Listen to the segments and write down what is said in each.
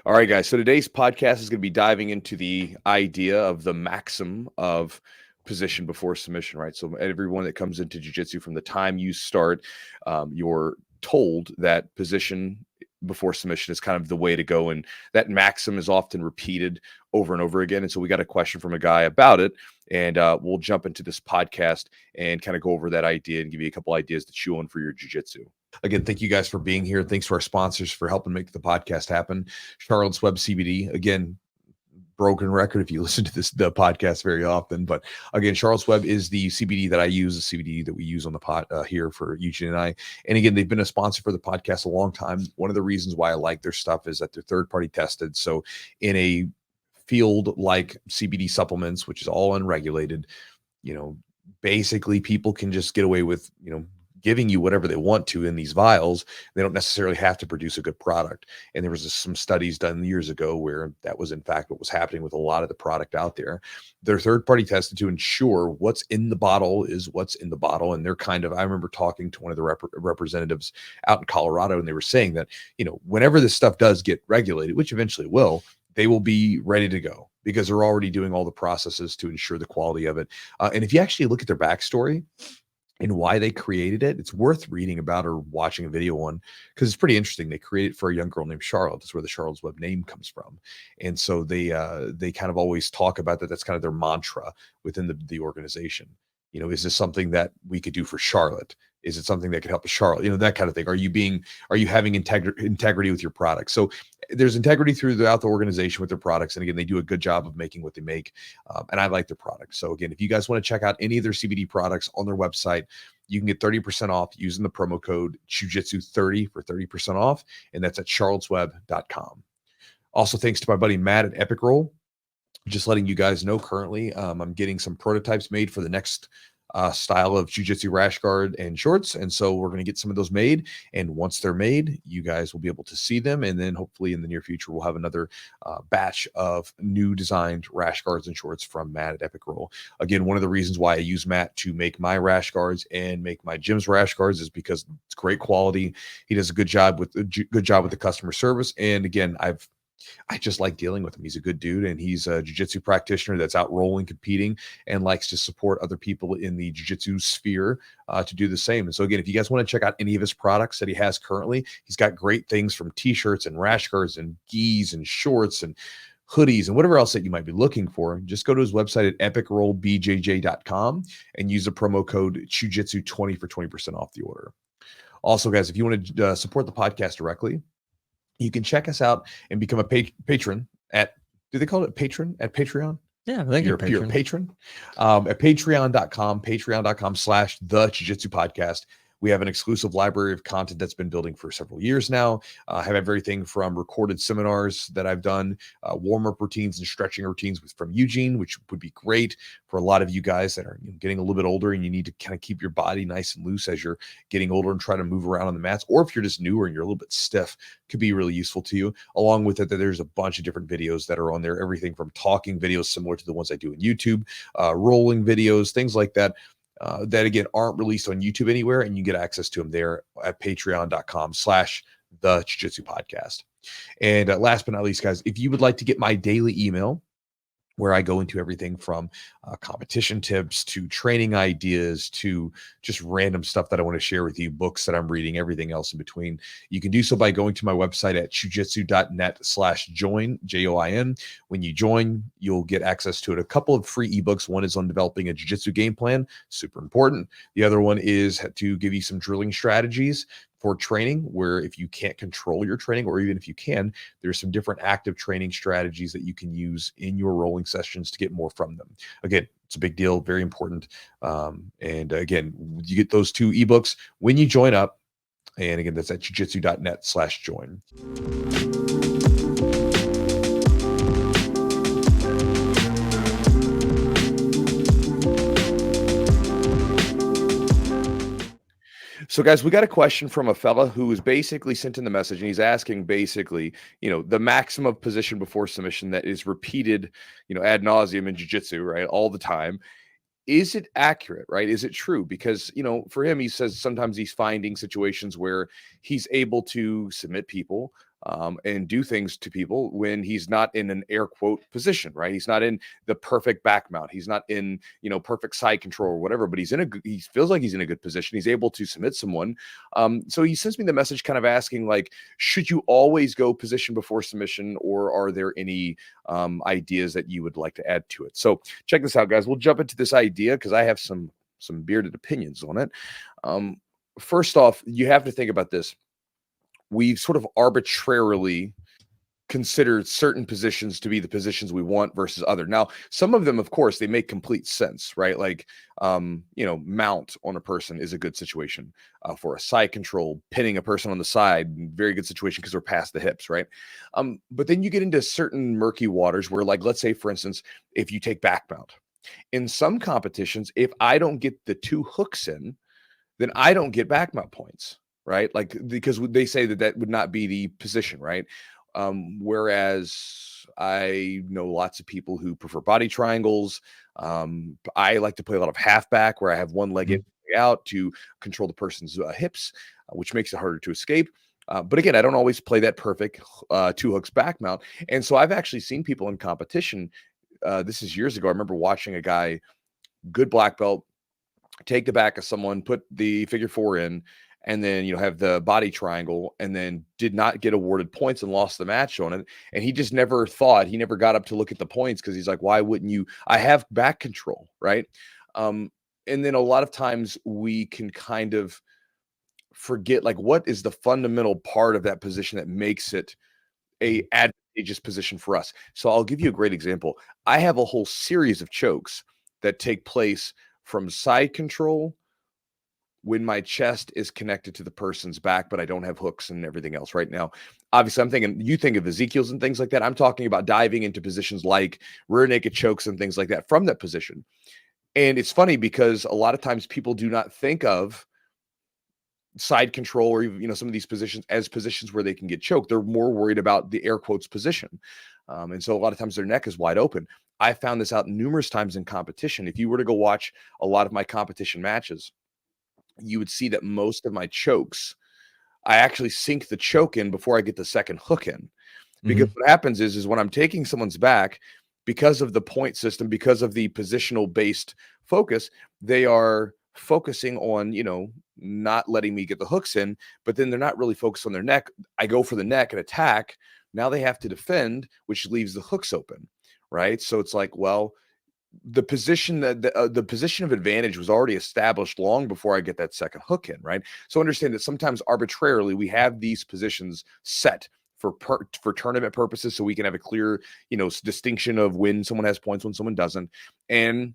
All right, guys. So today's podcast is going to be diving into the idea of the maxim of position before submission, right? So everyone that comes into jiu-jitsu, from the time you start, you're told that position before submission is kind of the way to go, and that maxim is often repeated over and over again. And so we got a question from a guy about it, and we'll jump into this podcast and kind of go over that idea and give you a couple ideas to chew on for your jiu-jitsu. Again, thank you guys for being here. Thanks to our sponsors for helping make the podcast happen. Charlotte's Web CBD. Again, broken record if you listen to the podcast very often, but again, Charlotte's Web is the CBD that I use, the CBD that we use on the pod here for Eugene and I. And again, they've been a sponsor for the podcast a long time. One of the reasons why I like their stuff is that they're third-party tested. So in a field like CBD supplements, which is all unregulated, basically people can just get away with, giving you whatever they want to in these vials. They don't necessarily have to produce a good product. And there was some studies done years ago where that was in fact what was happening with a lot of the product out there. They're third party tested to ensure what's in the bottle is what's in the bottle. And they're I remember talking to one of the representatives out in Colorado, and they were saying that, whenever this stuff does get regulated, which eventually will, they will be ready to go because they're already doing all the processes to ensure the quality of it. And if you actually look at their backstory and why they created it, it's worth reading about or watching a video on, because it's pretty interesting. They created it for a young girl named Charlotte. That's where the Charlotte's Web name comes from. And so they kind of always talk about that. That's kind of their mantra within the organization. Is this something that we could do for Charlotte? Is it something that could help Charlotte? That kind of thing. Are you having integrity with your products? So there's integrity throughout the organization with their products. And again, they do a good job of making what they make. And I like their products. So again, if you guys want to check out any of their CBD products on their website, you can get 30% off using the promo code Jiu-Jitsu30 for 30% off. And that's at charlottesweb.com. Also, thanks to my buddy Matt at Epic Roll. Just letting you guys know, currently I'm getting some prototypes made for the next style of Jiu-Jitsu rash guard and shorts. And so we're going to get some of those made. And once they're made, you guys will be able to see them. And then hopefully in the near future, we'll have another batch of new designed rash guards and shorts from Matt at Epic Roll. Again, one of the reasons why I use Matt to make my rash guards and make my gym's rash guards is because it's great quality. He does a good job with the customer service. And again, I just like dealing with him. He's a good dude, and he's a jiu-jitsu practitioner that's out rolling, competing, and likes to support other people in the jiu-jitsu sphere to do the same. And so again, if you guys want to check out any of his products that he has currently, he's got great things from t-shirts and rash guards and gis and shorts and hoodies and whatever else that you might be looking for. Just go to his website at epicrollbjj.com and use the promo code Jiu-Jitsu20 for 20% off the order. Also, guys, if you want to support the podcast directly, you can check us out and become a patron at, do they call it patron at Patreon? Yeah, I think you're a patron at patreon.com/the Jiu-Jitsu podcast. We have an exclusive library of content that's been building for several years now. I have everything from recorded seminars that I've done, warm-up routines and stretching routines from Eugene, which would be great for a lot of you guys that are getting a little bit older and you need to kind of keep your body nice and loose as you're getting older and try to move around on the mats. Or if you're just newer and you're a little bit stiff, could be really useful to you. Along with it, there's a bunch of different videos that are on there, everything from talking videos similar to the ones I do on YouTube, rolling videos, things like that. That again aren't released on YouTube anywhere, and you get access to them there at patreon.com/the Jiu-Jitsu podcast. And last but not least, guys, if you would like to get my daily email, where I go into everything from competition tips to training ideas to just random stuff that I want to share with you, books that I'm reading, everything else in between. You can do so by going to my website at jiujitsu.net/join, JOIN. When you join, you'll get access to a couple of free ebooks. One is on developing a jiu-jitsu game plan, super important. The other one is to give you some drilling strategies for training, where if you can't control your training, or even if you can, there's some different active training strategies that you can use in your rolling sessions to get more from them. Again, it's a big deal, very important. And again, you get those two ebooks when you join up. And again, that's at jiujitsu.net/join. So guys, we got a question from a fella who is basically sent in the message, and he's asking basically, the maximum position before submission that is repeated, ad nauseum in jiu-jitsu, right? All the time. Is it accurate, right? Is it true? Because, for him, he says sometimes he's finding situations where he's able to submit people, and do things to people when he's not in an air quote position, right? He's not in the perfect back mount. He's not in, perfect side control or whatever, but he feels like he's in a good position. He's able to submit someone. So he sends me the message kind of asking, like, should you always go position before submission, or are there any ideas that you would like to add to it? So check this out, guys. We'll jump into this idea because I have some bearded opinions on it. First off, you have to think about this. We've sort of arbitrarily considered certain positions to be the positions we want versus other. Now, some of them, of course, they make complete sense, right? Like, mount on a person is a good situation for a side control, pinning a person on the side, very good situation because they're past the hips, right? But then you get into certain murky waters where, like, let's say, for instance, if you take back mount in some competitions, if I don't get the 2 hooks in, then I don't get back mount points, right? Like, because they say that would not be the position, right? Whereas I know lots of people who prefer body triangles. I like to play a lot of halfback where I have one leg in, out to control the person's hips, which makes it harder to escape. But again, I don't always play that perfect 2 hooks back mount. And so I've actually seen people in competition. This is years ago. I remember watching a guy, good black belt, take the back of someone, put the figure 4 in, and then have the body triangle, and then did not get awarded points and lost the match on it. And he just never got up to look at the points because he's like, why wouldn't you? I have back control, right? And then a lot of times we can kind of forget, like, what is the fundamental part of that position that makes it a advantageous position for us. So I'll give you a great example. I have a whole series of chokes that take place from side control when my chest is connected to the person's back, but I don't have hooks and everything else right now. Obviously, you think of Ezekiel's and things like that. I'm talking about diving into positions like rear naked chokes and things like that from that position. And it's funny because a lot of times people do not think of side control or even, some of these positions as positions where they can get choked. They're more worried about the air quotes position. And so a lot of times their neck is wide open. I found this out numerous times in competition. If you were to go watch a lot of my competition matches, you would see that most of my chokes, I actually sink the choke in before I get the second hook in. Because what happens is when I'm taking someone's back, because of the point system, because of the positional based focus, they are focusing on, not letting me get the hooks in, but then they're not really focused on their neck. I go for the neck and attack. Now they have to defend, which leaves the hooks open, right? So it's like, well, the position the position of advantage was already established long before I get that second hook in, right? So understand that sometimes arbitrarily we have these positions set for tournament purposes, so we can have a clear, distinction of when someone has points, when someone doesn't. And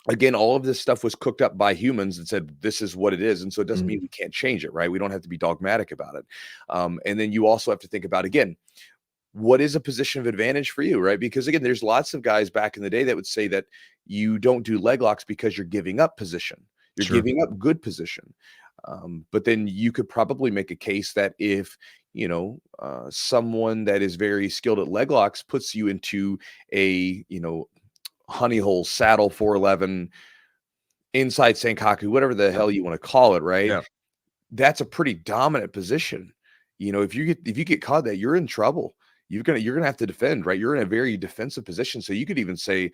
again, all of this stuff was cooked up by humans and said, this is what it is. And so it doesn't mean we can't change it, right? We don't have to be dogmatic about it. And then you also have to think about, again, what is a position of advantage for you, right? Because again, there's lots of guys back in the day that would say that you don't do leg locks because you're giving up position. You're giving up good position. But then you could probably make a case that if, someone that is very skilled at leg locks puts you into a, honey hole, saddle 411, inside Senkaku, whatever the hell you want to call it, right? Yeah. That's a pretty dominant position. If you get caught that, you're in trouble. You're gonna have to defend, right? You're in a very defensive position. So you could even say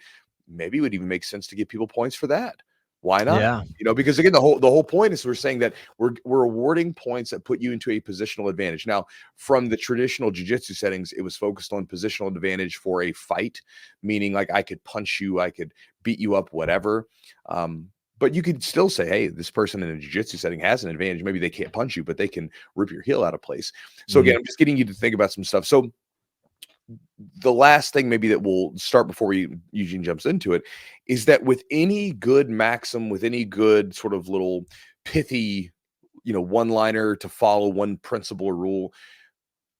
maybe it would even make sense to give people points for that. Why not? Yeah. Because again, the whole point is we're saying that we're awarding points that put you into a positional advantage. Now, from the traditional jiu-jitsu settings, it was focused on positional advantage for a fight, meaning like I could punch you, I could beat you up, whatever. But you could still say, hey, this person in a jiu-jitsu setting has an advantage. Maybe they can't punch you, but they can rip your heel out of place. So again, I'm just getting you to think about some stuff. So the last thing maybe that we'll start before Eugene jumps into it is that with any good maxim, with any good sort of little pithy, one-liner to follow, one principle or rule,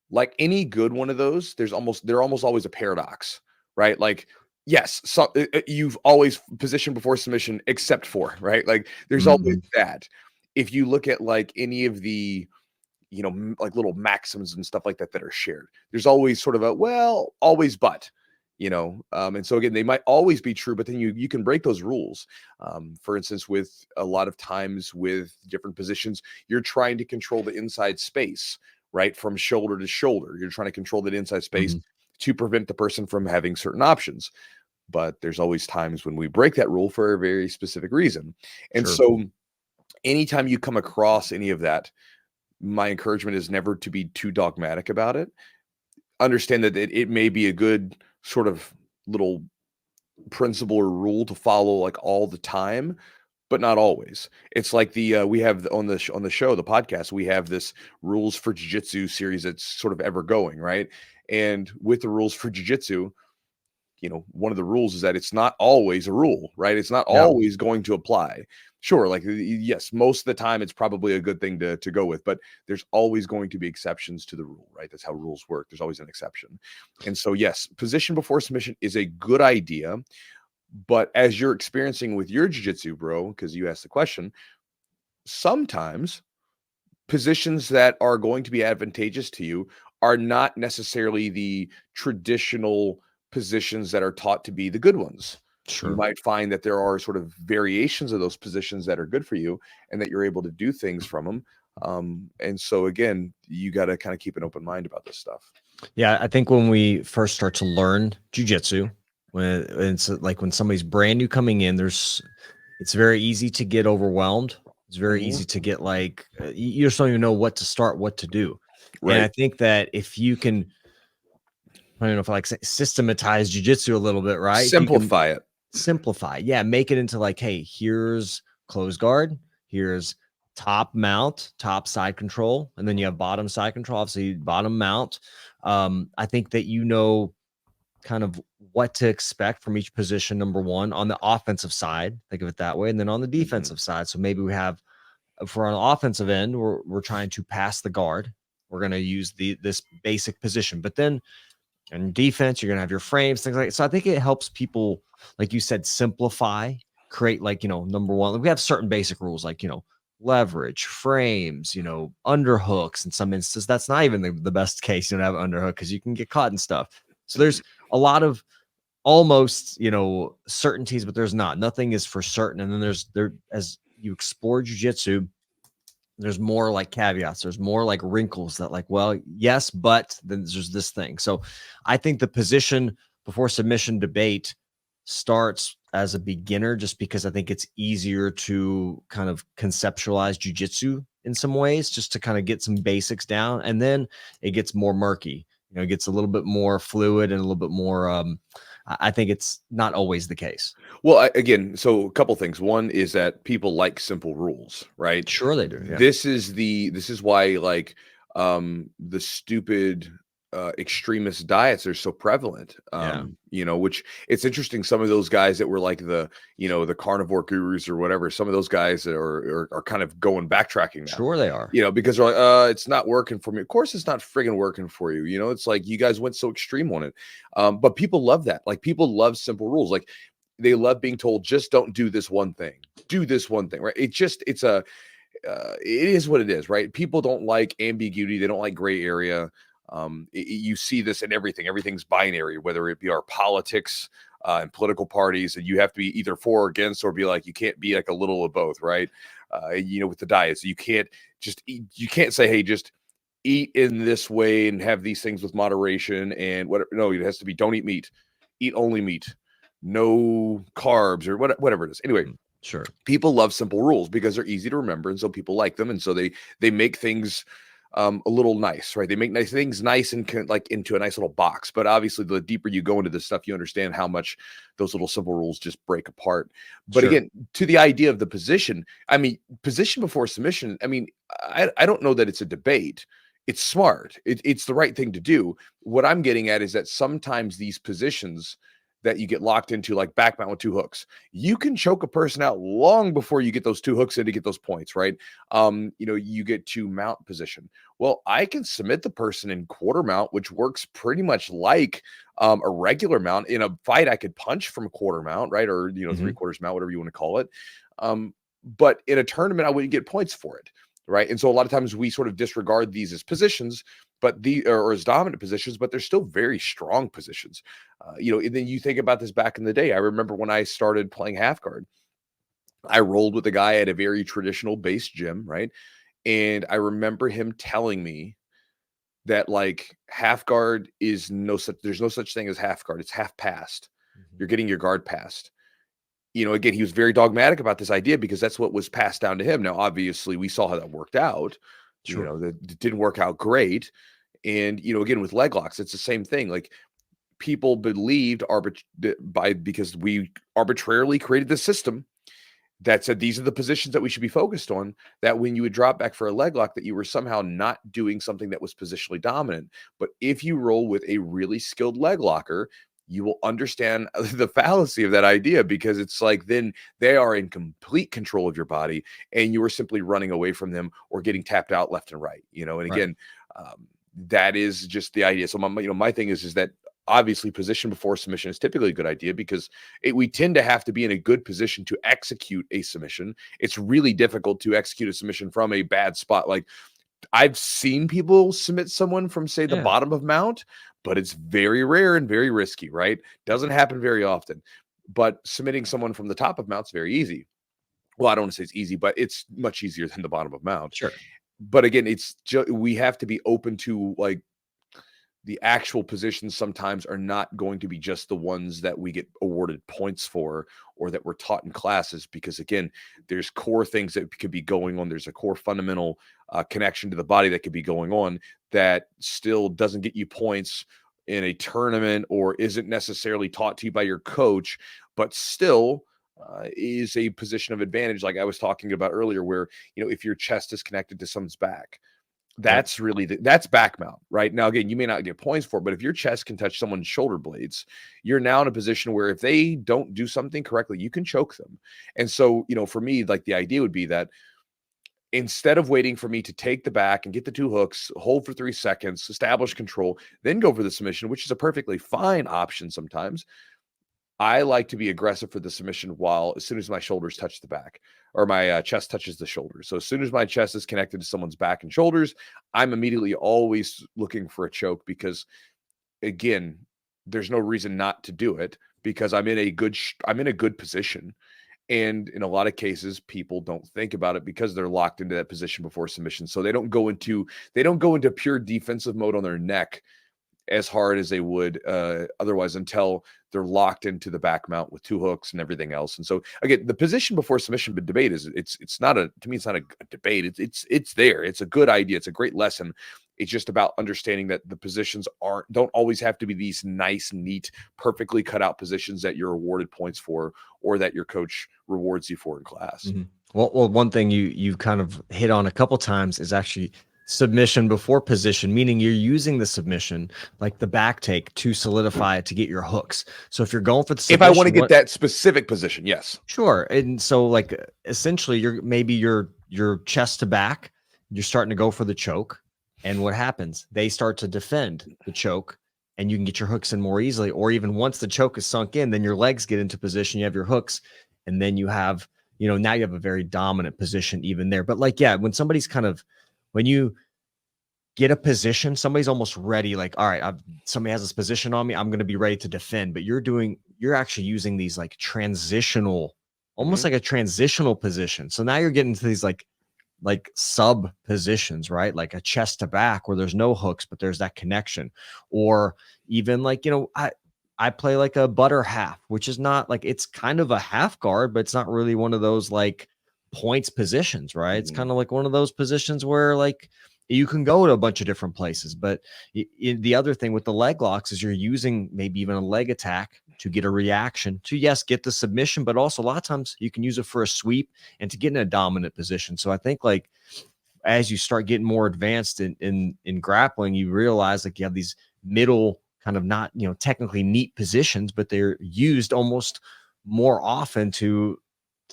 like any good one of those, they're almost always a paradox, right? Like, yes, so you've always positioned before submission, except for, right? Like there's always that. If you look at like any of the, like little maxims and stuff like that are shared, there's always sort of a, well, always, but, and so again, they might always be true, but then you can break those rules. For instance, with a lot of times with different positions, you're trying to control the inside space, right? From shoulder to shoulder. You're trying to control that inside space Mm-hmm. to prevent the person from having certain options. But there's always times when we break that rule for a very specific reason. And Sure. so anytime you come across any of that, my encouragement is never to be too dogmatic about it. Understand that it may be a good sort of little principle or rule to follow like all the time, but not always. It's like the we have on the on the show, the podcast, we have this rules for jiu-jitsu series that's sort of ever going, right? And with the rules for jiu-jitsu, one of the rules is that it's not always a rule, right? It's not Yeah. always going to apply. Sure, like yes, most of the time it's probably a good thing to go with, but there's always going to be exceptions to the rule, right? That's how rules work. There's always an exception. And so yes, position before submission is a good idea, but as you're experiencing with your jiu-jitsu, bro, because you asked the question, sometimes positions that are going to be advantageous to you are not necessarily the traditional positions that are taught to be the good ones. You Sure. might find that there are sort of variations of those positions that are good for you and that you're able to do things from them. And so again, you got to kind of keep an open mind about this stuff. Yeah, I think when we first start to learn jujitsu, when it's like when somebody's brand new coming in, it's very easy to get overwhelmed. It's very Mhm. easy to get like you just don't even know what to start, what to do. And I Right. think that if you can, I don't know if I like say systematize jujitsu a little bit, right? If you can Simplify it. simplify, yeah, make it into like, hey, here's close guard, here's top mount, top side control, and then you have bottom side control, obviously bottom mount. I think that kind of what to expect from each position, number one, on the offensive side, think of it that way, and then on the Mhm. defensive side. So maybe we have for an offensive end, we're trying to pass the guard. We're going to use this basic position, but then in defense, you're going to have your frames, things like that. So I think it helps people, like you said, simplify, create like, number one, we have certain basic rules like, leverage, frames, underhooks in some instances. That's not even the best case. You don't have an underhook because you can get caught and stuff. So there's a lot of almost, certainties, but there's not. Nothing is for certain. And then as you explore jujitsu, there's more like caveats. There's more like wrinkles that like, well, yes, but then there's this thing. So I think the position before submission debate starts as a beginner just because I think it's easier to kind of conceptualize jujitsu in some ways, just to kind of get some basics down. And then it gets more murky. It gets a little bit more fluid and a little bit more I think it's not always the case. Well, again, so a couple things. One is that people like simple rules, right? Sure they do. Yeah. This is why like the stupid extremist diets are so prevalent. Yeah. Which it's interesting. Some of those guys that were like the carnivore gurus or whatever, some of those guys that are kind of going backtracking now. Sure they are. Because they're like, it's not working for me. Of course, it's not friggin' working for you. It's like you guys went so extreme on it. But people love that. Like people love simple rules. Like they love being told, just don't do this one thing. Do this one thing, right? It is what it is, right? People don't like ambiguity. They don't like gray area. You see this in everything. Everything's binary, whether it be our politics and political parties, and you have to be either for or against, or be like, you can't be like a little of both, right? With the diets, you can't just eat, you can't say, hey, just eat in this way and have these things with moderation and whatever. No, it has to be, don't eat meat, eat only meat, no carbs or whatever it is. Anyway, Sure. people love simple rules because they're easy to remember, and so people like them, and so they make things a little nice, right? They make nice things nice and like into a nice little box. But obviously, the deeper you go into this stuff, you understand how much those little simple rules just break apart. But Sure. again, to the idea of the position, I mean, position before submission. I mean, I don't know that it's a debate. It's smart. It's the right thing to do. What I'm getting at is that sometimes these positions that you get locked into, like back mount with two hooks, you can choke a person out long before you get those two hooks in to get those points, right? You get to mount position. Well, I can submit the person in quarter mount, which works pretty much like a regular mount. In a fight, I could punch from quarter mount, right? Or, Mhm. 3/4 mount, whatever you want to call it. But in a tournament, I wouldn't get points for it, right? And so a lot of times we sort of disregard these as positions, but or as dominant positions, but they're still very strong positions. And then you think about this back in the day. I remember when I started playing half guard, I rolled with a guy at a very traditional base gym, right? And I remember him telling me that like half guard is there's no such thing as half guard. It's half passed. You're getting your guard passed. Again, he was very dogmatic about this idea because that's what was passed down to him. Now, obviously, we saw how that worked out. Sure. That it didn't work out great. And, again, with leg locks, it's the same thing. Like, people believed because we arbitrarily created the system that said these are the positions that we should be focused on, that when you would drop back for a leg lock, that you were somehow not doing something that was positionally dominant. But if you roll with a really skilled leg locker, you will understand the fallacy of that idea, because it's like then they are in complete control of your body and you are simply running away from them or getting tapped out left and right. And Right. again, that is just the idea. So my thing is that obviously position before submission is typically a good idea, because we tend to have to be in a good position to execute a submission. It's really difficult to execute a submission from a bad spot. Like, I've seen people submit someone from, say, the Yeah. bottom of mount, but it's very rare and very risky, right? Doesn't happen very often. But submitting someone from the top of mount's very easy. Well, I don't want to say it's easy, but it's much easier than the bottom of mount. Sure. But again, we have to be open to, like, the actual positions sometimes are not going to be just the ones that we get awarded points for or that we're taught in classes, because again, there's core things that could be going on. There's a core fundamental connection to the body that could be going on that still doesn't get you points in a tournament or isn't necessarily taught to you by your coach, but still is a position of advantage, like I was talking about earlier, where if your chest is connected to someone's back, that's really that's back mount. Right now, again, you may not get points for it, but if your chest can touch someone's shoulder blades, you're now in a position where if they don't do something correctly, you can choke them. And so, for me, like, the idea would be that instead of waiting for me to take the back and get the two hooks, hold for 3 seconds, establish control, then go for the submission, which is a perfectly fine option sometimes, I like to be aggressive for the submission as soon as my shoulders touch the back, or my chest touches the shoulders. So as soon as my chest is connected to someone's back and shoulders, I'm immediately always looking for a choke, because again, there's no reason not to do it, because I'm in a good position. And in a lot of cases, people don't think about it because they're locked into that position before submission. So they don't go into pure defensive mode on their neck as hard as they would otherwise, until they're locked into the back mount with two hooks and everything else. And so again, the position before submission debate is it's not a debate. It's there. It's a good idea. It's a great lesson. It's just about understanding that the positions don't always have to be these nice, neat, perfectly cut out positions that you're awarded points for or that your coach rewards you for in class. Mm-hmm. Well, one thing you kind of hit on a couple times is actually submission before position, meaning you're using the submission, like the back take, to solidify it to get your hooks. So if you're going for the submission, if I want to get that specific position, yes, sure. And so, like, essentially, you're chest to back, you're starting to go for the choke, and what happens? They start to defend the choke, and you can get your hooks in more easily. Or even once the choke is sunk in, then your legs get into position, you have your hooks, and then you have, now you have a very dominant position even there. But like, yeah, when you get a position, somebody's almost ready, like, all right, somebody has this position on me, I'm going to be ready to defend. But you're actually using these like transitional, almost like a transitional position. So now you're getting to these like sub positions, right? Like a chest to back where there's no hooks, but there's that connection. Or even like, I play like a butter half, which is not like, it's kind of a half guard, but it's not really one of those like points positions, right? It's kind of like one of those positions where like you can go to a bunch of different places. But the other thing with the leg locks is you're using maybe even a leg attack to get a reaction to, yes, get the submission, but also a lot of times you can use it for a sweep and to get in a dominant position. So I think like as you start getting more advanced in grappling, you realize like you have these middle kind of not, technically neat positions, but they're used almost more often to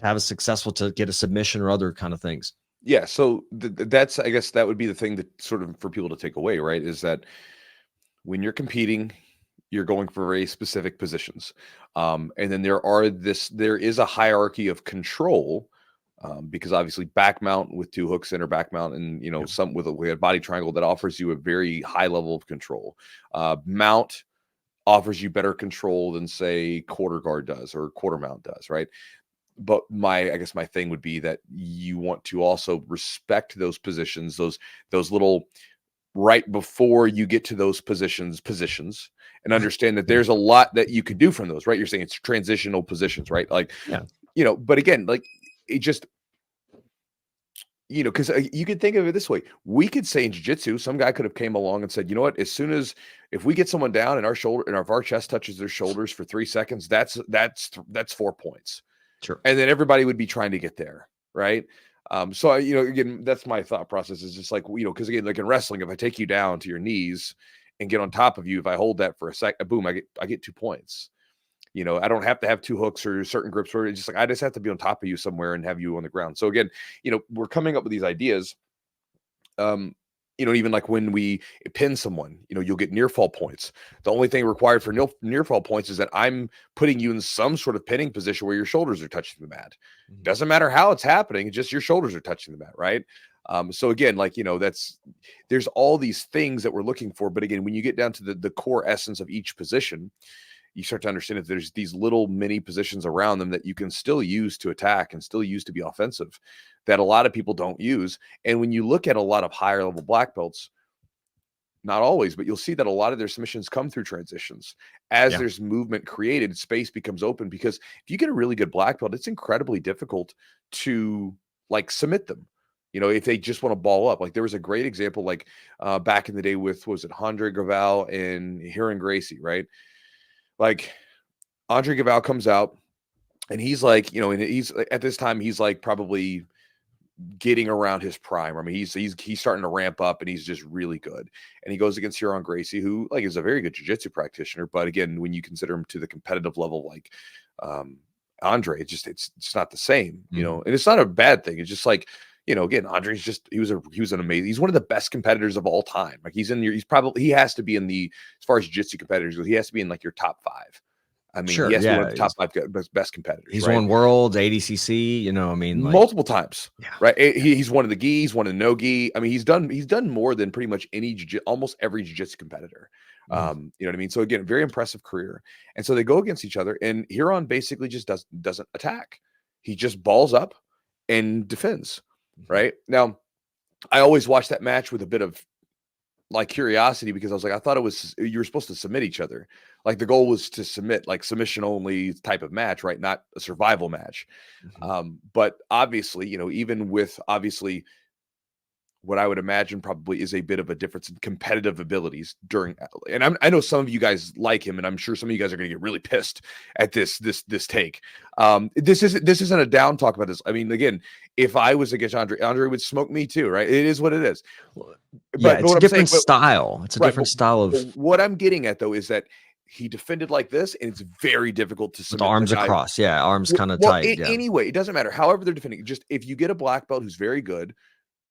have a successful, to get a submission or other kind of things. Yeah, so that's, I guess that would be the thing that sort of for people to take away, right? Is that when you're competing, you're going for very specific positions, and then there is a hierarchy of control, because obviously back mount with two hooks, inner back mount, and some with a body triangle that offers you a very high level of control. Mount offers you better control than say quarter guard does or quarter mount does, right? But I guess my thing would be that you want to also respect those positions, those little right before you get to those positions, and understand that there's a lot that you could do from those, right? You're saying it's transitional positions, right? Like, Yeah. but again, like it just, because you could think of it this way. We could say in jiu-jitsu, some guy could have came along and said, you know what, if we get someone down and if our chest touches their shoulders for 3 seconds, that's 4 points. Sure. And then everybody would be trying to get there, right? So again, that's my thought process, is just like, because again, like in wrestling, if I take you down to your knees and get on top of you, if I hold that for a second, boom, I get 2 points. I don't have to have 2 hooks or certain grips, where it's just like, I just have to be on top of you somewhere and have you on the ground. So again, we're coming up with these ideas. Even like when we pin someone, you'll get near fall points. The only thing required for near fall points is that I'm putting you in some sort of pinning position where your shoulders are touching the mat. Doesn't matter how it's happening, just your shoulders are touching the mat, right? So again, like, there's all these things that we're looking for. But again, when you get down to the core essence of each position, you start to understand that there's these little mini positions around them that you can still use to attack and still use to be offensive, that a lot of people don't use. And when you look at a lot of higher level black belts, not always, but you'll see that a lot of their submissions come through transitions. As there's movement created, space becomes open, because if you get a really good black belt, it's incredibly difficult to like submit them. If they just want to ball up. Like there was a great example, like back in the day with, what was it, Andre Graval and Hiron Gracie, right? Like Andre Graval comes out and he's like, and he's at this time, he's like probably getting around his prime. I mean, he's starting to ramp up and he's just really good. And he goes against Hiron Gracie, who like is a very good jiu-jitsu practitioner. But again, when you consider him to the competitive level, like Andre, it's not the same, and it's not a bad thing. It's just like, again, Andre's just, he was an amazing, he's one of the best competitors of all time. Like he has to be in the, as far as jiu-jitsu competitors go, he has to be in like your top 5. I mean, Sure, he has to be one of the top 5 best competitors. He's right? won worlds, ADCC, I mean, like, multiple times, yeah. right? He's one of the gi, he's one of the no gi. I mean, he's done more than pretty much almost every jiu-jitsu competitor. You know what I mean? So again, very impressive career. And so they go against each other, and Hiron basically just doesn't attack. He just balls up and defends. Right now, I always watch that match with a bit of like curiosity, because I was like, I thought you were supposed to submit each other. Like the goal was to submit, like submission only type of match, right? Not a survival match. But obviously, even with obviously what I would imagine probably is a bit of a difference in competitive abilities during, and I know some of you guys like him, and I'm sure some of you guys are going to get really pissed at this take. This isn't a down talk about this. I mean, again, if I was against Andre would smoke me too, right? It is what it is. Yeah, it's a different style. It's a different style of. What I'm getting at though is that he defended like this, and it's very difficult to submit with arms across. Yeah, arms kind of tight. Anyway, it doesn't matter. However they're defending, just if you get a black belt who's very good,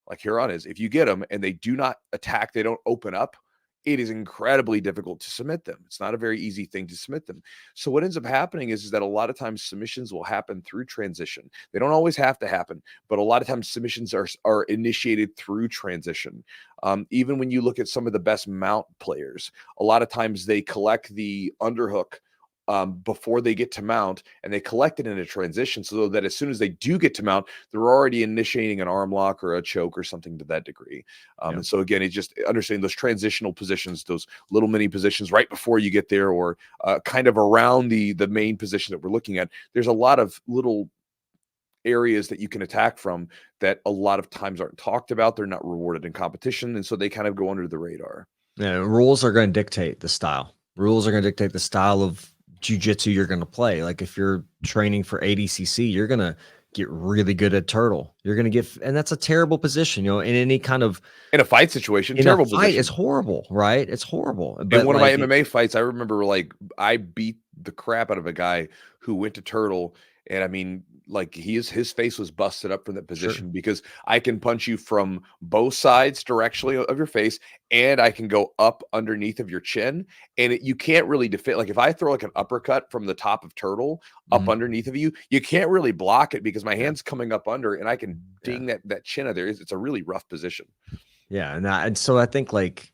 like Hiron is, if you get them and they do not attack, they don't open up, it is incredibly difficult to submit them. It's not a very easy thing to submit them. So what ends up happening is that a lot of times submissions will happen through transition. They don't always have to happen, but a lot of times submissions are initiated through transition. Even when you look at some of the best mount players, a lot of times they collect the underhook before they get to mount, and they collect it in a transition, so that as soon as they do get to mount, they're already initiating an arm lock or a choke or something to that degree. And so again, it's just understanding those transitional positions, those little mini positions right before you get there, or kind of around the main position that we're looking at. There's a lot of little areas that you can attack from that a lot of times aren't talked about. They're not rewarded in competition, and so they kind of go under the radar. Yeah, rules are going to dictate the style. Rules are going to dictate the style of jiu-jitsu you're going to play. Like if you're training for ADCC, you're going to get really good at turtle. You're going to get, and that's a terrible position, in any kind of, in a fight situation, terrible position. It's horrible, right? It's horrible. But in one of my MMA fights, I remember like I beat the crap out of a guy who went to turtle, and I mean, like his face was busted up from that position, because I can punch you from both sides directionally of your face, and I can go up underneath of your chin, and you can't really defend. Like if I throw like an uppercut from the top of turtle up underneath of you, you can't really block it because my hand's coming up under, and I can ding that chin out there. It's a really rough position. Yeah, and so I think like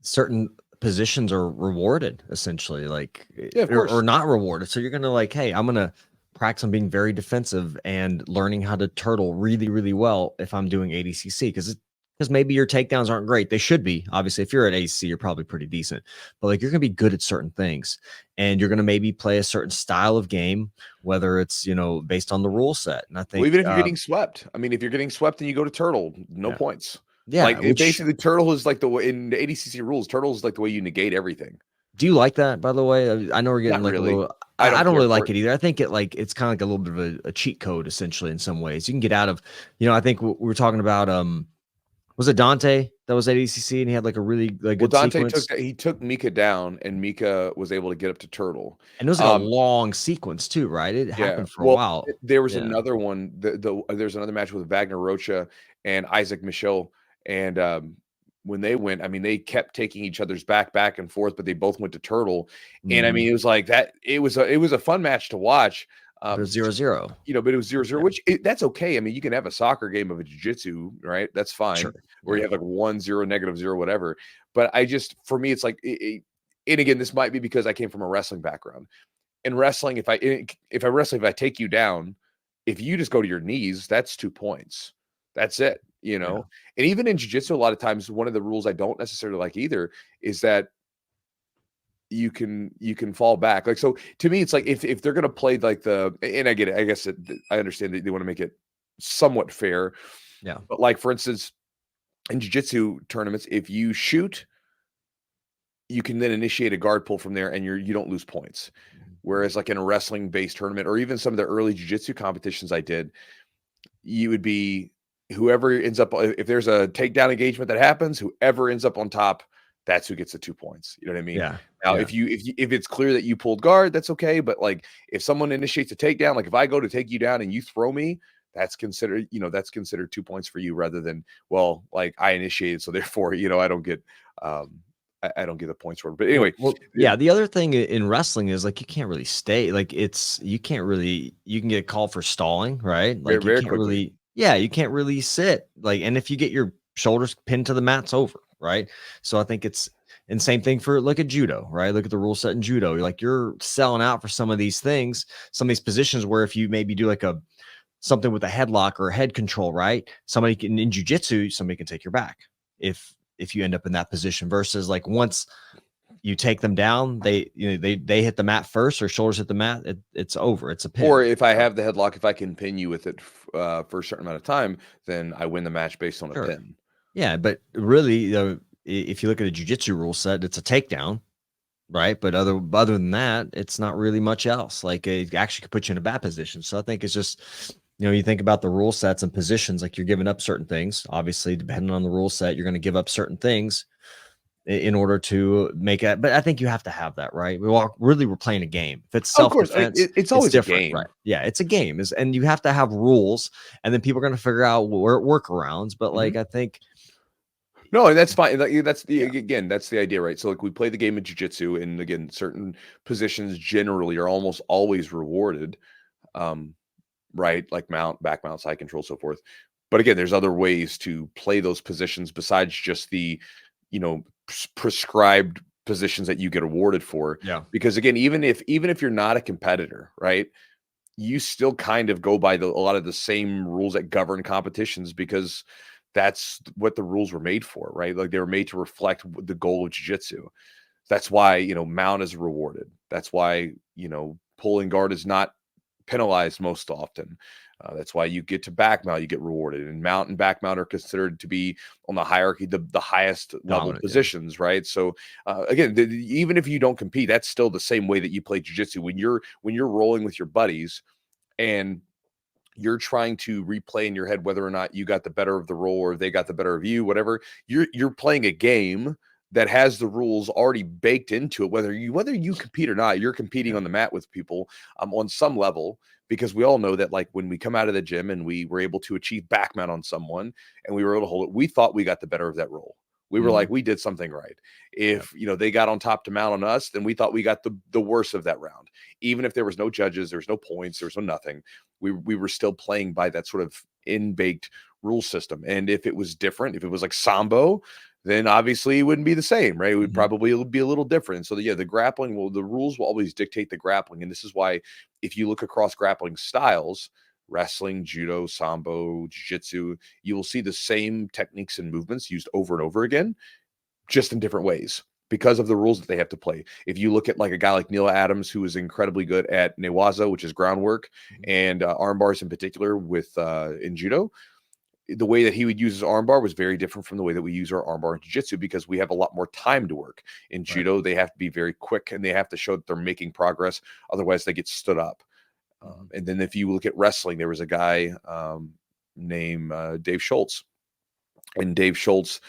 certain positions are rewarded essentially, like or not rewarded. So you're gonna like, hey, I'm gonna practice on being very defensive and learning how to turtle really, really well if I'm doing ADCC, because because maybe your takedowns aren't great. They should be. Obviously, if you're at ACC, you're probably pretty decent. But like you're gonna be good at certain things, and you're gonna maybe play a certain style of game, whether it's based on the rule set. And I Well, think, even if you're getting swept, I mean, if you're getting swept and you go to turtle, no yeah, points. yeah. Like Which basically, turtle is like the way in the ADCC rules. Turtle is like the way you negate everything. do you like that? By the way, I know we're getting Not like a really. little. I I don't don't care really for like it. it either. I think it's kind of like a little bit of a cheat code essentially in some ways. You can get out of, I think we were talking about was it Dante that was at ACC and he had like a really Well, good Dante sequence, took Mika down, and Mika was able to get up to turtle. and it was like a long sequence too, right? It Yeah. happened for a Well, while. there was Yeah. another one. There's another match with Wagner Rocha and Isaac Michel, and when they went, I mean, they kept taking each other's back and forth, but they both went to turtle, and I Mhm. mean, it was like that. It was a fun match to watch. But it was 0-0. But it was 0-0, Yeah. which that's okay. I mean, you can have a soccer game of a jiu-jitsu, right? That's fine. Sure. Where you Yeah. have like 1-0, -0, whatever. But for me, it's like, and again, this might be because I came from a wrestling background. In wrestling, if I take you down, if you just go to your knees, that's 2 points. That's it, Yeah. And even in jiu-jitsu, a lot of times, one of the rules I don't necessarily like either is that you can fall back. Like, so to me, it's like if they're gonna play like and I get it, I guess I understand that they want to make it somewhat fair. Yeah. But like for instance, in jiu-jitsu tournaments, if you shoot, you can then initiate a guard pull from there and you don't lose points. Whereas like in a wrestling based tournament or even some of the early jiu-jitsu competitions I did, you would be whoever ends up, if there's a takedown engagement that happens, whoever ends up on top, that's who gets the 2 points. You know what I mean? Yeah. Now, Yeah. if it's clear that you pulled guard, that's okay. But like if someone initiates a takedown, like if I go to take you down and you throw me, that's considered 2 points for you rather than, well, like I initiated, so therefore, I don't get I don't get the points for it. But anyway, Yeah. The other thing in wrestling is like you can't really stay. Like you can get called for stalling, right? very, Like you very can't quickly. really, yeah, you can't really sit. Like, and if you get your shoulders pinned to the mat, it's over, right? So I think and same thing for look at judo, right? Look at the rule set in judo. You're selling out for some of these things, some of these positions where if you maybe do like something with a headlock or a head control, right? Somebody can in jiu-jitsu, somebody can take your back if you end up in that position versus like once you take them down, they hit the mat first or shoulders hit the mat, it's over. It's a Or pin. if I have the headlock, if I can pin you with it for a certain amount of time, then I win the match based on a Sure. pin. Yeah, but really, if you look at a jiu-jitsu rule set, it's a takedown, right? But other than that, it's not really much else. Like it actually could put you in a bad position. So I think it's just, you think about the rule sets and positions, like you're giving up certain things. Obviously, depending on the rule set, you're going to give up certain things in order to make it. But I think you have to have that, right? We're playing a game. If it's Of course, self-defense, it's it's always a different, game. right? Yeah, it's a game, and you have to have rules, and then people are going to figure out workarounds. But like, Mhm. I think, No, and that's fine. That's yeah, that's the idea, right? So like we play the game of jiu-jitsu, and again, certain positions generally are almost always rewarded. Um, right? Like mount, back mount, side control, so forth. But again, there's other ways to play those positions besides just the, prescribed positions that you get awarded for. yeah, Because again, even if you're not a competitor, right? You still kind of go by a lot of the same rules that govern competitions because that's what the rules were made for, right? Like they were made to reflect the goal of jiu-jitsu. That's why, mount is rewarded. That's why, pulling guard is not penalized most often. That's why you get to back mount, you get rewarded. And mount and back mount are considered to be on the hierarchy, the highest level dominant, yeah, positions, right? So again, even if you don't compete, that's still the same way that you play jiu-jitsu. When you're rolling with your buddies and you're trying to replay in your head whether or not you got the better of the role or they got the better of you, whatever. You're playing a game that has the rules already baked into it. Whether you compete or not, you're competing yeah, on the mat with people on some level because we all know that like when we come out of the gym and we were able to achieve back mount on someone and we were able to hold it, we thought we got the better of that role. We were hmm, like, we did something right. yeah, If they got on top to mount on us, then we thought we got the worst of that round. Even if there was no judges, there's no points, there's no nothing, we were still playing by that sort of in-baked rule system. And if it was different, if it was like Sambo, then obviously it wouldn't be the same, right? It would hmm, probably be a little different. So the rules will always dictate the grappling. And this is why if you look across grappling styles, wrestling, judo, sambo, jiu-jitsu, you will see the same techniques and movements used over and over again, just in different ways because of the rules that they have to play. If you look at like a guy like Neil Adams, who is incredibly good at newaza, which is groundwork, and arm bars in particular with in judo, the way that he would use his armbar was very different from the way that we use our armbar in jiu-jitsu, because we have a lot more time to work. In judo, they have to be very quick and they have to show that they're making progress. Otherwise, they get stood up. And then if you look at wrestling, there was a guy named Dave Schultz. And Dave Schultz,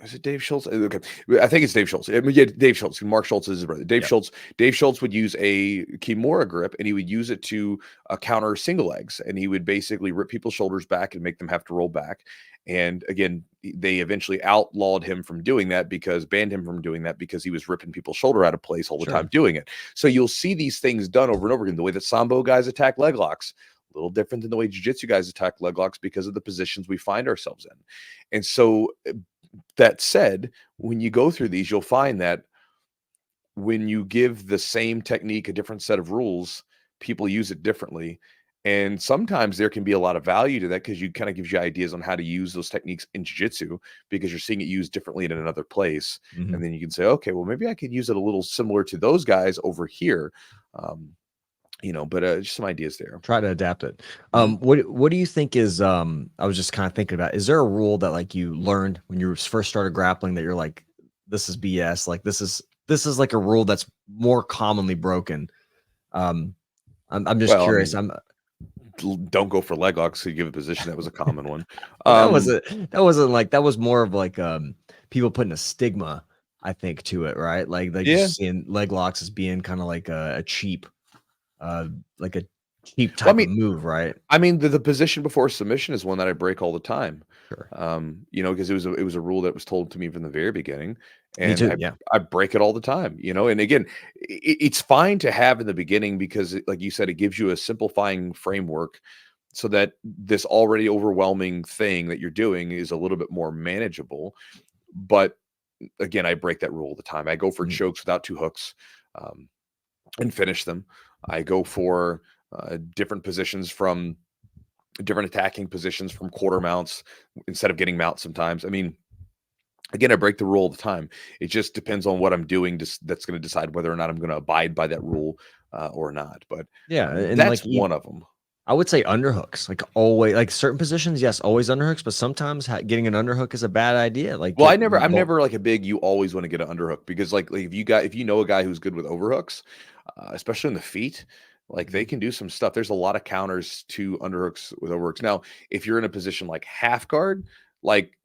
is it Dave Schultz? Okay, I think it's Dave Schultz. I mean, yeah, Dave Schultz. Mark Schultz is his brother. Dave Schultz. Dave Schultz would use a Kimura grip, and he would use it to counter single legs, and he would basically rip people's shoulders back and make them have to roll back. And again, they eventually outlawed him from doing that, banned him from doing that because he was ripping people's shoulder out of place all the time doing it. So you'll see these things done over and over again. The way that sambo guys attack leg locks, a little different than the way jiu-jitsu guys attack leg locks because of the positions we find ourselves in. And so that said, when you go through these, you'll find that when you give the same technique a different set of rules, people use it differently. And sometimes there can be a lot of value to that, because you kind of gives you ideas on how to use those techniques in jiu-jitsu, because you're seeing it used differently in another place. And then you can say, okay, well, maybe I could use it a little similar to those guys over here. But just some ideas there. Try to adapt it. What do you think is, I was just kind of thinking about, is there a rule that like you learned when you first started grappling that you're like, this is BS? Like this is like a rule that's more commonly broken. I'm just curious. I mean, don't go for leg locks. So you give a position. That was a common one. That was more of like, people putting a stigma, I think, to it, right? Like just seeing leg locks as being kind of like a cheap, like a cheap type of move, right? I mean, the position before submission is one that I break all the time. Sure. Because it was a rule that was told to me from the very beginning, and Me too, I break it all the time. And again, it's fine to have in the beginning, because like you said, it gives you a simplifying framework so that this already overwhelming thing that you're doing is a little bit more manageable. But again, I break that rule all the time. I go for chokes without two hooks, and finish them. I go for different positions from different attacking positions from quarter mounts instead of getting mounts sometimes. I mean, again, I break the rule all the time. It just depends on what I'm doing. That's going to decide whether or not I'm going to abide by that rule or not. But and that's like one of them. I would say underhooks, like always, like certain positions, yes, always underhooks, but sometimes getting an underhook is a bad idea. Like, well, I'm never like a big, you always want to get an underhook, because like if you know a guy who's good with overhooks, especially in the feet, like they can do some stuff. There's a lot of counters to underhooks with overhooks. Now, if you're in a position like half guard, like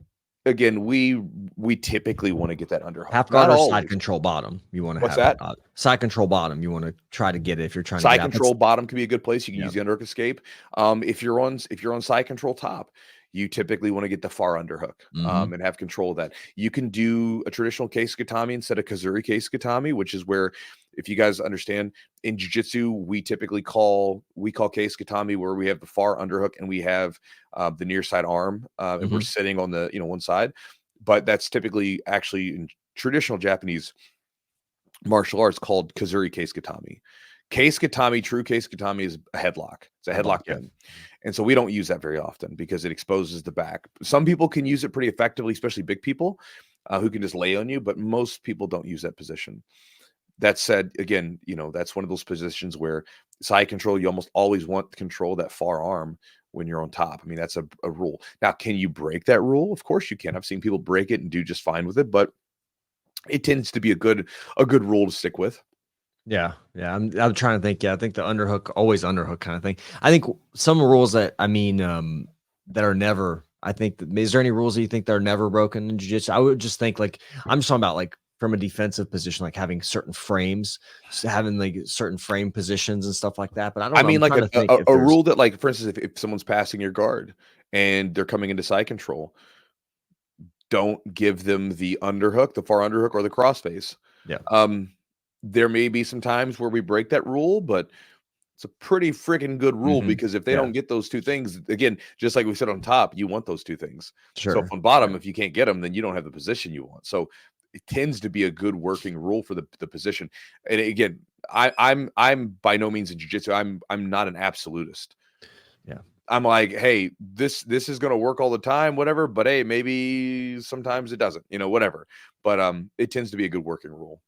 again, we typically want to get that underhook. Half guard or side control bottom. You want to What's have that? Side control bottom. You want to try to get it if you're trying side to control bottom can be a good place. You can use the underhook escape. If you're on side control top, you typically want to get the far underhook and have control of that. You can do a traditional case katami instead of kazuri case katami, which is where, if you guys understand, in jiu-jitsu, we typically call case katami where we have the far underhook and we have the near side arm and we're sitting on the one side. But that's typically actually in traditional Japanese martial arts called kazuri case katami. Case katami, true case katami, is a headlock. It's a headlock pin. And so we don't use that very often because it exposes the back. Some people can use it pretty effectively, especially big people who can just lay on you, but most people don't use that position. That said, again, that's one of those positions where side control, you almost always want to control that far arm when you're on top. I mean, that's a rule. Now, can you break that rule? Of course you can. I've seen people break it and do just fine with it, but it tends to be a good rule to stick with. Yeah. I'm trying to think. Yeah, I think the underhook, always underhook kind of thing. I think some rules that that are never. I think is there any rules that you think that are never broken in jiu-jitsu? I would just think I'm just talking about like from a defensive position, like having certain frames, having like certain frame positions and stuff like that. But I don't know. I mean, like a rule that, like, for instance, if someone's passing your guard and they're coming into side control, don't give them the underhook, the far underhook, or the crossface. Yeah. There may be some times where we break that rule, but it's a pretty freaking good rule because if they don't get those two things, again, just like we said on top, you want those two things. Sure. So from bottom, if you can't get them, then you don't have the position you want. So it tends to be a good working rule for the position. And again, I'm by no means in jiu-jitsu. I'm not an absolutist. Yeah. I'm like, hey, this is going to work all the time, whatever. But hey, maybe sometimes it doesn't, whatever. But it tends to be a good working rule.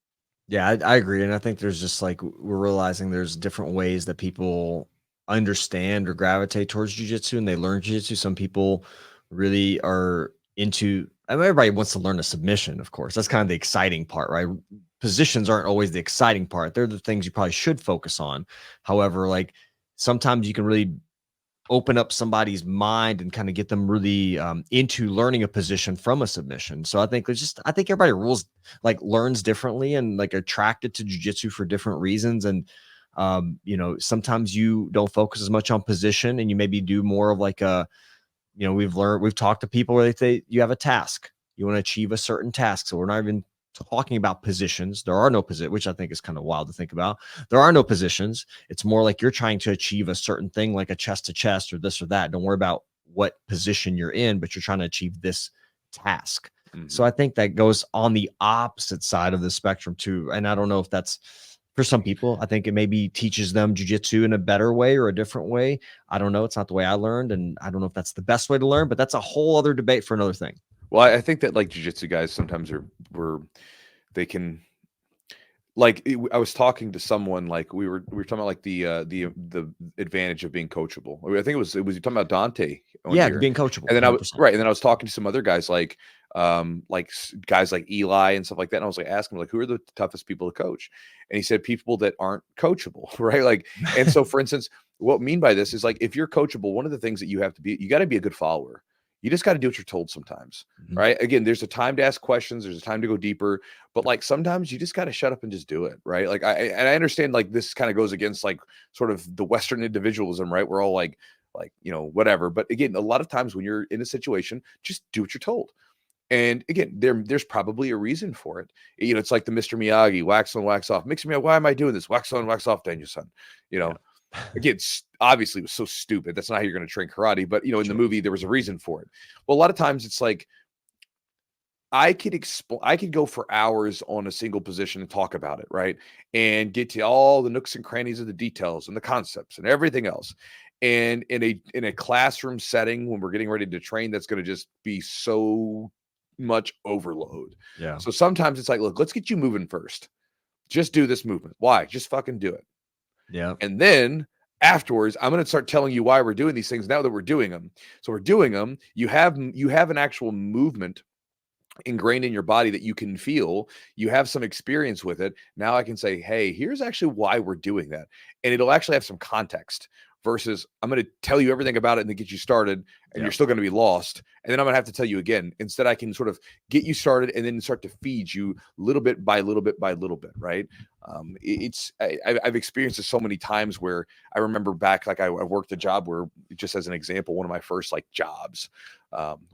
Yeah, I agree. And I think there's just like we're realizing there's different ways that people understand or gravitate towards jujitsu and they learn jujitsu. Some people really are into, I mean, everybody wants to learn a submission, of course. That's kind of the exciting part, right? Positions aren't always the exciting part. They're the things you probably should focus on. However, like sometimes you can really open up somebody's mind and kind of get them really into learning a position from a submission. So I think I think everybody learns differently and like attracted to jujitsu for different reasons. And, sometimes you don't focus as much on position and you maybe do more of like we've talked to people where they say you have a task, you want to achieve a certain task. So we're not even talking about positions. There are no positions, which I think is kind of wild to think about. There are no positions. It's more like you're trying to achieve a certain thing, like a chest to chest or this or that. Don't worry about what position you're in, but you're trying to achieve this task. So I think that goes on the opposite side of the spectrum too. And I don't know if that's for some people. I think it maybe teaches them jujitsu in a better way or a different way. I don't know. It's not the way I learned, and I don't know if that's the best way to learn, but that's a whole other debate for another thing. Well, I think that like jiu-jitsu guys sometimes they can I was talking to someone like we were talking about like the advantage of being coachable. I think it was you talking about Dante on Yeah, here, being coachable, and then 100%. and then I was talking to some other guys guys like Eli and stuff like that, and I was like asking him like who are the toughest people to coach, and he said people that aren't coachable, right? Like, and so for instance, what I mean by this is like if you're coachable, one of the things that you have to be, you got to be a good follower. You just got to do what you're told sometimes, right? Again, there's a time to ask questions, there's a time to go deeper, but like sometimes you just got to shut up and just do it, right? Like I understand like this kind of goes against like sort of the Western individualism, right? We're all like whatever. But again, a lot of times when you're in a situation, just do what you're told. And again, there's probably a reason for it. It's like the Mr. Miyagi, wax on, wax off. Mix me up. Why am I doing this? Wax on, wax off, Daniel-san. Yeah. Again, obviously it was so stupid. That's not how you're going to train karate. But in the movie, there was a reason for it. Well, a lot of times it's like I could go for hours on a single position and talk about it, right? And get to all the nooks and crannies of the details and the concepts and everything else. And in a classroom setting when we're getting ready to train, that's going to just be so much overload. Yeah. So sometimes it's like, look, let's get you moving first. Just do this movement. Why? Just fucking do it. Yeah. And then afterwards, I'm going to start telling you why we're doing these things now that we're doing them. So we're doing them. You have an actual movement ingrained in your body that you can feel. You have some experience with it. Now I can say, hey, here's actually why we're doing that. And it'll actually have some context versus I'm going to tell you everything about it and then get you started and you're still going to be lost. And then I'm going to have to tell you again. Instead, I can sort of get you started and then start to feed you little bit by little bit by little bit. Right. I've experienced this so many times where I remember back, like I worked a job where, just as an example, one of my first like jobs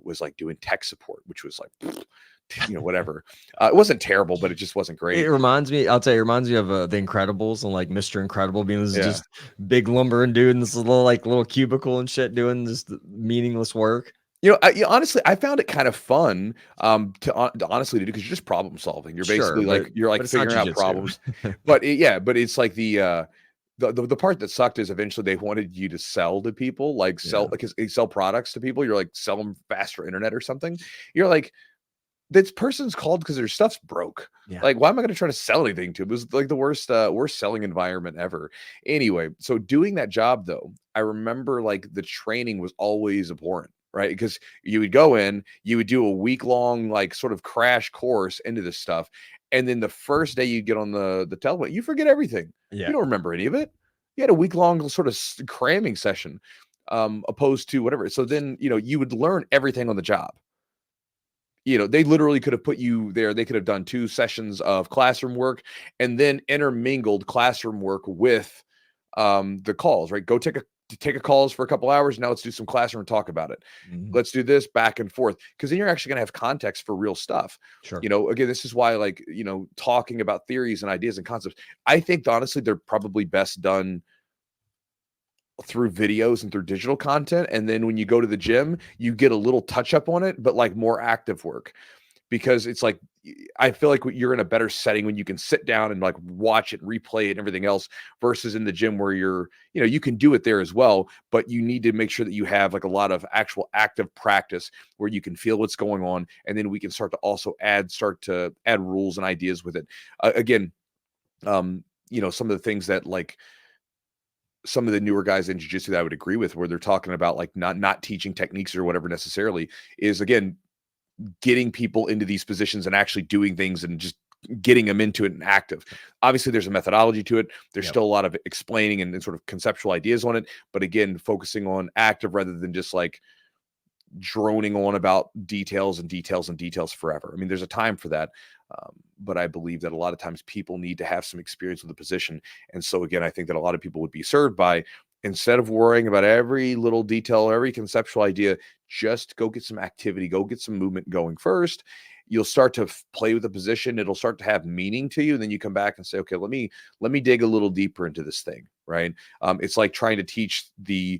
was like doing tech support, which was like, whatever. It wasn't terrible, but it just wasn't great. It reminds me, I'll tell you, it reminds me of The Incredibles and like Mr. Incredible being this just big lumbering dude in this little cubicle and shit doing this meaningless work. Honestly, I found it kind of fun to honestly do because you're just problem solving. You're basically you're figuring out problems. But it's like the part that sucked is eventually they wanted you to sell to people, because they sell products to people. You're like, sell them fast for internet or something. You're like, this person's called because their stuff's broke. Yeah. Like, why am I going to try to sell anything to them? It was like the worst selling environment ever. Anyway, so doing that job though, I remember like the training was always abhorrent, right? Because you would go in, you would do a week-long like sort of crash course into this stuff. And then the first day you get on the telephone, you forget everything. Yeah. You don't remember any of it. You had a week-long sort of cramming session, opposed to whatever. So then, you would learn everything on the job. They literally could have put you there. They could have done 2 sessions of classroom work and then intermingled classroom work with the calls, right? Go take a calls for a couple hours. Now let's do some classroom and talk about it. Let's do this back and forth. Because then you're actually going to have context for real stuff. Sure. Again, this is why talking about theories and ideas and concepts, I think honestly, they're probably best done through videos and through digital content. And then when you go to the gym, you get a little touch up on it, but like more active work. because it's like, I feel like you're in a better setting when you can sit down and like watch it, replay it and everything else, versus in the gym where you can do it there as well, but you need to make sure that you have like a lot of actual active practice where you can feel what's going on. And then we can start to add rules and ideas with it. Again, some of the things that like some of the newer guys in jiu-jitsu that I would agree with, where they're talking about like not teaching techniques or whatever necessarily, is again getting people into these positions and actually doing things and just getting them into it and active. Obviously, there's a methodology to it. There's still a lot of explaining and sort of conceptual ideas on it. But again, focusing on active rather than just like droning on about details and details and details forever. I mean, there's a time for that. But I believe that a lot of times people need to have some experience with the position. And so again, I think that a lot of people would be served by, instead of worrying about every little detail, every conceptual idea, just go get some activity, go get some movement going first. You'll start to play with the position. It'll start to have meaning to you. And then you come back and say, okay, let me dig a little deeper into this thing. Right. It's like trying to teach the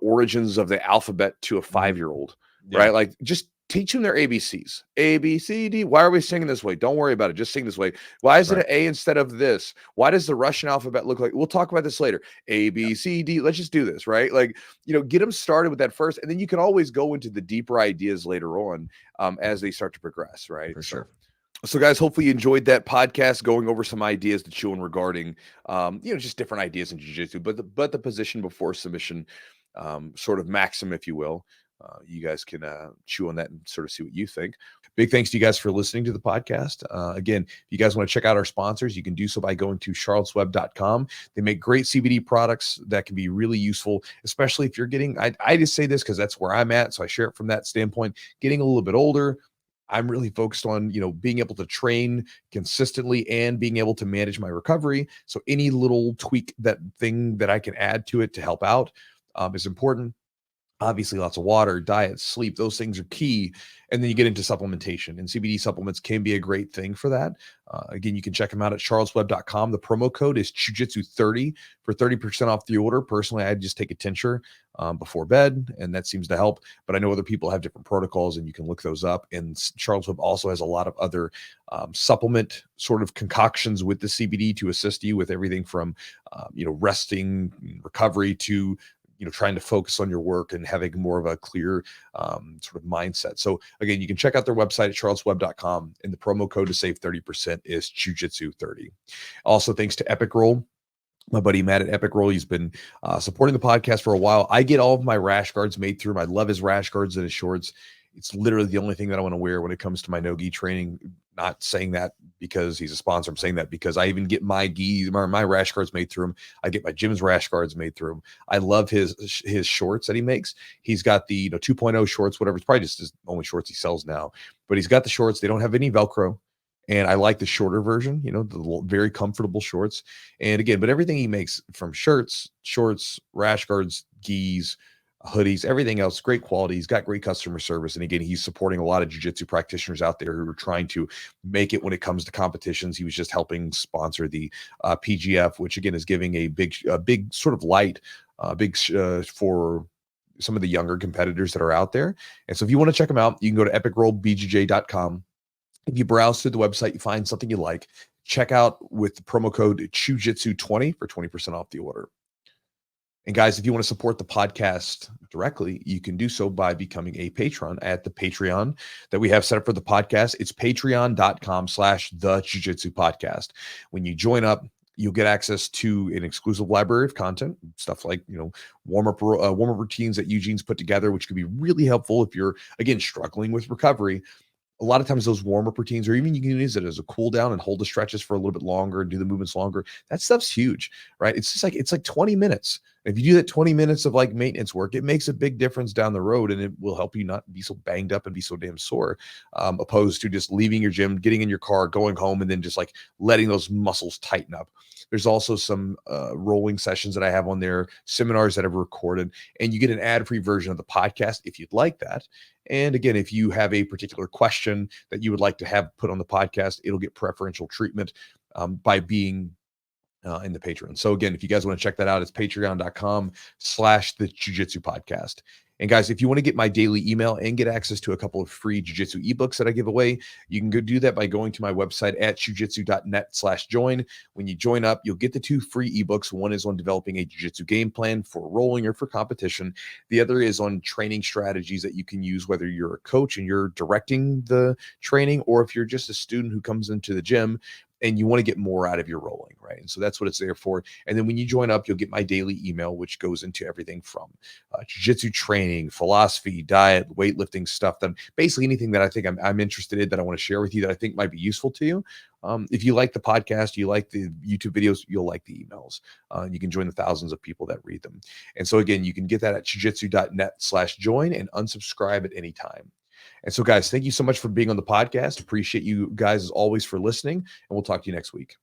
origins of the alphabet to a 5-year-old, right? Like just teach them their ABCs. A, B, C, D. Why are we singing this way? Don't worry about it. Just sing this way. Why is it an A instead of this? Why does the Russian alphabet look like? We'll talk about this later. A, B, C, D. Let's just do this, right? Like, get them started with that first, and then you can always go into the deeper ideas later on as they start to progress, right? For sure. So guys, hopefully you enjoyed that podcast going over some ideas to chew on regarding, just different ideas in jiu-jitsu, but the position before submission, sort of maxim, if you will. You guys can chew on that and sort of see what you think. Big thanks to you guys for listening to the podcast. Again, if you guys want to check out our sponsors, you can do so by going to charlottesweb.com. They make great CBD products that can be really useful, especially if you're getting, I just say this because that's where I'm at, so I share it from that standpoint, getting a little bit older. I'm really focused on, being able to train consistently and being able to manage my recovery. So any little tweak, that thing that I can add to it to help out is important. Obviously, lots of water, diet, sleep, those things are key. And then you get into supplementation, and CBD supplements can be a great thing for that. Again, you can check them out at charlesweb.com. The promo code is Jiu-Jitsu30 for 30% off the order. Personally, I just take a tincture before bed, and that seems to help. But I know other people have different protocols, and you can look those up. And Charles Web also has a lot of other supplement sort of concoctions with the CBD to assist you with everything from, resting, recovery to trying to focus on your work and having more of a clear sort of mindset. So again, you can check out their website at charlesweb.com, and the promo code to save 30% is Jiu-Jitsu30. Also, thanks to Epic Roll. My buddy Matt at Epic Roll, he's been supporting the podcast for a while. I get all of my rash guards made through him. I love his rash guards and his shorts. It's literally the only thing that I want to wear when it comes to my no-gi training. Not saying that because he's a sponsor. I'm saying that because I even get my gi, my rash guards made through him. I get my gym's rash guards made through him. I love his shorts that he makes. He's got the 2.0 shorts, whatever. It's probably just his only shorts he sells now. But he's got the shorts. They don't have any Velcro. And I like the shorter version, the very comfortable shorts. And again, but everything he makes, from shirts, shorts, rash guards, gis, hoodies, everything else, great quality. He's got great customer service. And again, he's supporting a lot of jiu-jitsu practitioners out there who are trying to make it when it comes to competitions. He was just helping sponsor the PGF, which again is giving a big sort of light, for some of the younger competitors that are out there. And so if you want to check them out, you can go to epicrollbjj.com. If you browse through the website, you find something you like, check out with the promo code Jiu-Jitsu20 for 20% off the order. And guys, if you want to support the podcast directly, you can do so by becoming a patron at the Patreon that we have set up for the podcast. It's patreon.com/the Jiu-Jitsu podcast. When you join up, you'll get access to an exclusive library of content, stuff like, warm-up routines that Eugene's put together, which could be really helpful if you're, again, struggling with recovery. A lot of times those warm-up routines, or even you can use it as a cool down and hold the stretches for a little bit longer and do the movements longer. That stuff's huge, right? It's like 20 minutes. If you do that 20 minutes of like maintenance work, it makes a big difference down the road, and it will help you not be so banged up and be so damn sore, opposed to just leaving your gym, getting in your car, going home, and then just like letting those muscles tighten up. There's also some rolling sessions that I have on there, seminars that I've recorded, and you get an ad-free version of the podcast if you'd like that. And again, if you have a particular question that you would like to have put on the podcast, it'll get preferential treatment by being in the Patreon. So again, if you guys want to check that out, it's patreon.com/the Jiu-Jitsu podcast. And guys, if you want to get my daily email and get access to a couple of free jiu-jitsu ebooks that I give away, you can go do that by going to my website at jiujitsu.net/join. When you join up, you'll get the 2 free ebooks. One is on developing a jiu-jitsu game plan for rolling or for competition. The other is on training strategies that you can use, whether you're a coach and you're directing the training, or if you're just a student who comes into the gym and you want to get more out of your rolling, right? And so that's what it's there for. And then when you join up, you'll get my daily email, which goes into everything from jiu-jitsu training, philosophy, diet, weightlifting stuff, that basically anything that I think I'm interested in that I want to share with you that I think might be useful to you. If you like the podcast, you like the YouTube videos, you'll like the emails. You can join the thousands of people that read them. And so again, you can get that at jiujitsu.net/join and unsubscribe at any time. And so, guys, thank you so much for being on the podcast. Appreciate you guys as always for listening, and we'll talk to you next week.